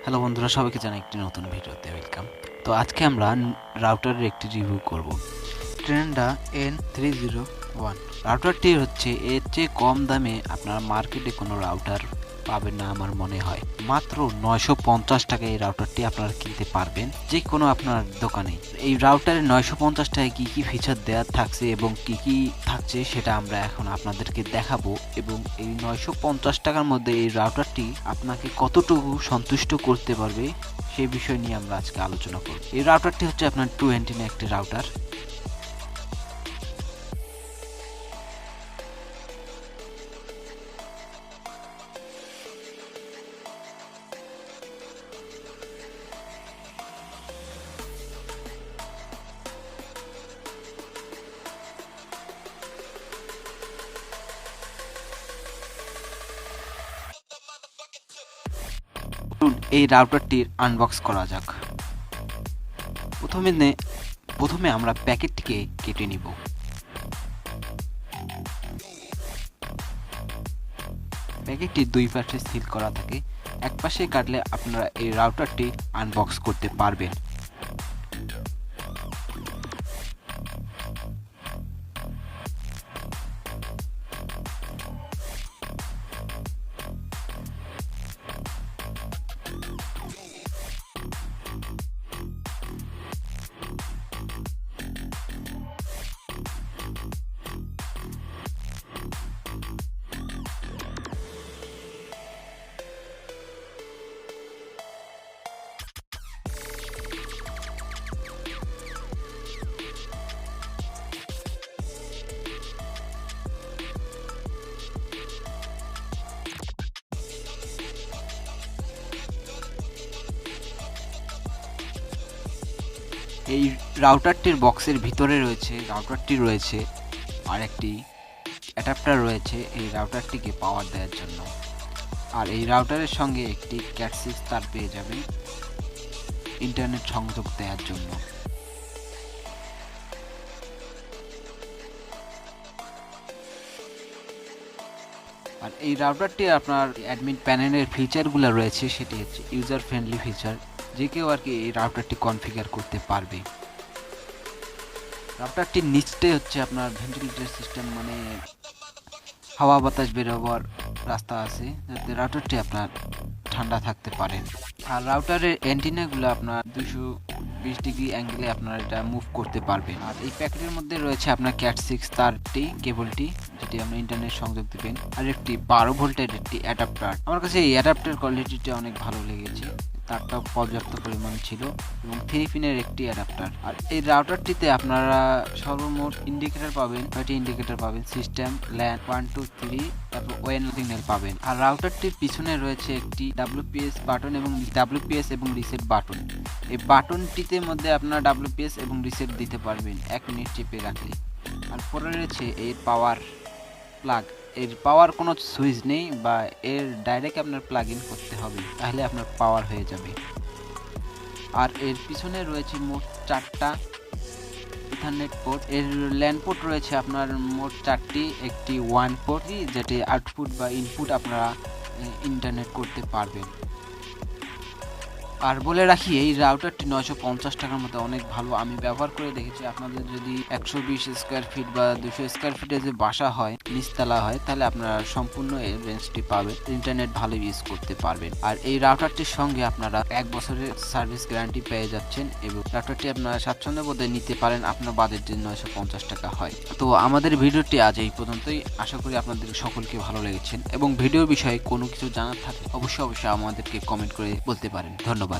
Hello বন্ধুরা, সবাইকে জানাই একটি নতুন ভিডিওতে ওয়েলকাম। তো আজকে আমরা রাউটারের একটি রিভিউ করব। ট্রেন্ডা n-301 রাউটারটি হচ্ছে এর চেয়ে কম দামে আপনারা মার্কেটে কোনো রাউটার পাবেন না আমার মনে হয়। মাত্র 950 টাকায় এই রাউটারটি আপনারা কিনতে পারবেন যে কোনো আপনার দোকানে। এই রাউটারে 950 টাকায় কী কী ফিচার দেওয়া থাকছে এবং কী কী থাকছে সেটা আমরা এখন আপনাদেরকে দেখাবো, এবং এই 950 টাকার মধ্যে এই রাউটারটি আপনাকে কতটুকু সন্তুষ্ট করতে পারবে সেই বিষয় নিয়ে আমরা আজকে আলোচনা করব। এই রাউটারটি হচ্ছে আপনার 2 অ্যান্টেনা একটি রাউটার। এই রাউটারটির আনবক্স করা যাক। প্রথমে আমরা প্যাকেটটিকে কেটে নিব। প্যাকেটটি দুই পাশে সিল করা থাকে, এক পাশে কাটলে আপনারা এই রাউটারটি আনবক্স করতে পারবেন। এই রাউটারটির বক্সের ভিতরে রাউটারটি রয়েছে আর একটি অ্যাডাপ্টার রয়েছে এই রাউটারটিকে পাওয়ার দেওয়ার জন্য। আর এই রাউটারের সঙ্গে একটি ক্যাট 6 তার পেয়ে যাবেন ইন্টারনেট সংযোগ দেওয়ার জন্য। আর এই রাউটারটি আপনার অ্যাডমিন প্যানেলের ফিচারগুলো রয়েছে, সেটি হচ্ছে ইউজার ফ্রেন্ডলি ফিচার, যে কেউ আর কি এই রাউটারটি কনফিগার করতে পারবে। রাউটারটির নিচটাই হচ্ছে আপনার ভেন্টিলেটর সিস্টেম, মানে হাওয়া বাতাস বেরোবার রাস্তা আছে যাতে রাউটারটি আপনার ঠান্ডা থাকতে পারে। আর রাউটারের অ্যান্টেনাগুলো আপনার 220 ডিগ্রি অ্যাঙ্গেলে আপনার এটা মুভ করতে পারবেন। আর এই প্যাকেটের মধ্যে রয়েছে আপনার ক্যাট 6 তারটি, কেবলটি, যেটি আপনি ইন্টারনেট সংযোগ দেবেন, আর একটি 12 ভোল্টের একটি অ্যাডাপ্টার। আমার কাছে এই অ্যাডাপ্টার কোয়ালিটিটা অনেক ভালো লেগেছে, তারটাও পর্যাপ্ত পরিমাণ ছিল, এবং 3 পিনের একটি অ্যাডাপ্টার। আর এই রাউটারটিতে আপনারা সর্বমোট ইন্ডিকেটর পাবেন, 6টি ইন্ডিকেটর পাবেন, সিস্টেম, ল্যান 1 2 3, তারপর ওএন সিগন্যাল পাবেন। আর রাউটারটির পিছনে রয়েছে একটি WPS বাটন এবং WPS এবং রিসেট বাটন। এই বাটনটিতে মধ্যে আপনারা WPS এবং রিসেট দিতে পারবেন 1 মিনিট চেপে রাখলে। আর পরে রয়েছে এর পাওয়ার প্লাগ। এর পাওয়ার কোনো সুইচ নেই, বা এর ডাইরেক্ট আপনার প্লাগ ইন করতে হবে, তাহলে আপনার পাওয়ার হয়ে যাবে। আর এর পিছনে রয়েছে মোট 4টা ইথারনেট পোর্ট। এর ল্যান পোর্ট রয়েছে আপনার মোট 4টি, একটি 1 পোর্ট যেটি আউটপুট বা ইনপুট আপনারা ইন্টারনেট করতে পারবেন। আর বলে রাখি, এই রাউটারটি 950 টাকার মধ্যে অনেক ভালো। আমি ব্যবহার করে দেখেছি, আপনাদের যদি 120 স্কোয়ার ফিট বা 200 স্কোয়ার ফিটে যে বাসা হয়, নিচতলা হয়, তাহলে আপনারা সম্পূর্ণ এই রেঞ্জটি পাবেন, ইন্টারনেট ভালো ইউজ করতে পারবেন। আর এই রাউটারটির সঙ্গে আপনারা 1 বছরের সার্ভিস গ্যারান্টি পেয়ে যাচ্ছেন, এবং রাউটারটি আপনারা স্বাচ্ছন্দ্য বোধে নিতে পারেন আপনার বাজেট যে 950 টাকা হয়। তো আমাদের ভিডিওটি আজ এই পর্যন্তই। আশা করি আপনাদের সকলকে ভালো লেগেছেন, এবং ভিডিও বিষয়ে কোনো কিছু জানার থাকলে অবশ্যই আমাদেরকে কমেন্ট করে বলতে পারেন। ধন্যবাদ।